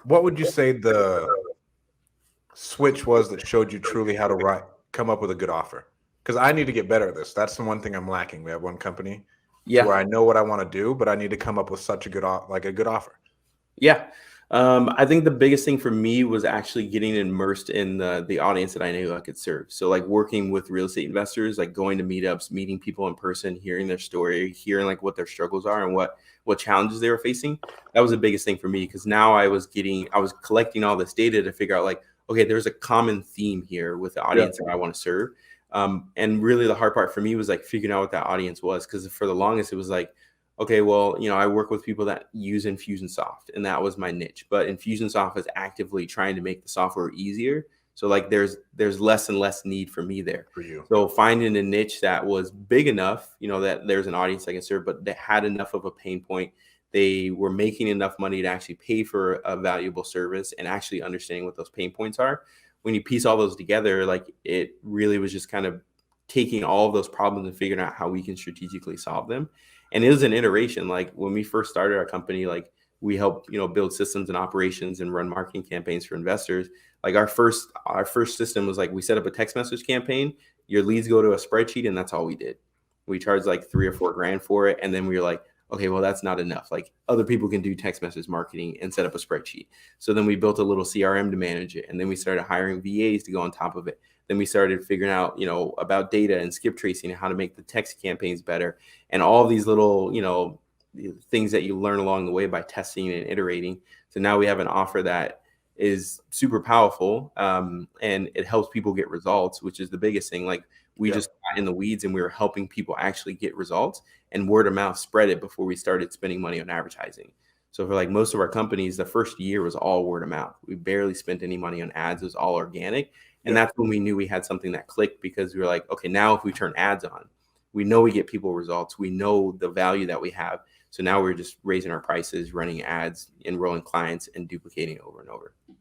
What would you say the switch was that showed you truly how to come up with a good offer? Because I need to get better at this. That's the one thing I'm lacking. We have one company Yeah. where I know what I want to do, but I need to come up with such a a good offer. Yeah. I think the biggest thing for me was actually getting immersed in the audience that I knew I could serve. So like working with real estate investors, like going to meetups, meeting people in person, hearing their story, hearing like what their struggles are and what challenges they were facing. That was the biggest thing for me because now I was collecting all this data to figure out like, okay, there's a common theme here with the Yeah. audience that I want to serve. And really the hard part for me was like figuring out what that audience was because for the longest it was like, okay, well, I work with people that use Infusionsoft, and that was my niche. But Infusionsoft is actively trying to make the software easier. So like there's less and less need for me there. For you. So finding a niche that was big enough, that there's an audience I can serve, but that had enough of a pain point. They were making enough money to actually pay for a valuable service and actually understanding what those pain points are. When you piece all those together, like it really was just kind of taking all of those problems and figuring out how we can strategically solve them. And it was an iteration. Like when we first started our company, like we helped build systems and operations and run marketing campaigns for investors. Like our first system was like we set up a text message campaign, your leads go to a spreadsheet, and that's all we did. We charged like 3 or 4 grand for it, and then we were like, okay, well, that's not enough. Like other people can do text message marketing and set up a spreadsheet. So then we built a little CRM to manage it, and then we started hiring VAs to go on top of it. Then we started figuring out about data and skip tracing and how to make the text campaigns better, and all these little things that you learn along the way by testing and iterating. So now we have an offer that is super powerful, and it helps people get results, which is the biggest thing. Like we Yeah. just got in the weeds and we were helping people actually get results, and word of mouth spread it before we started spending money on advertising. So for like most of our companies, the first year was all word of mouth. We barely spent any money on ads. It was all organic. And Yeah. that's when we knew we had something that clicked, because we were like, okay, now if we turn ads on, we know we get people results. We know the value that we have. So now we're just raising our prices, running ads, enrolling clients, and duplicating over and over.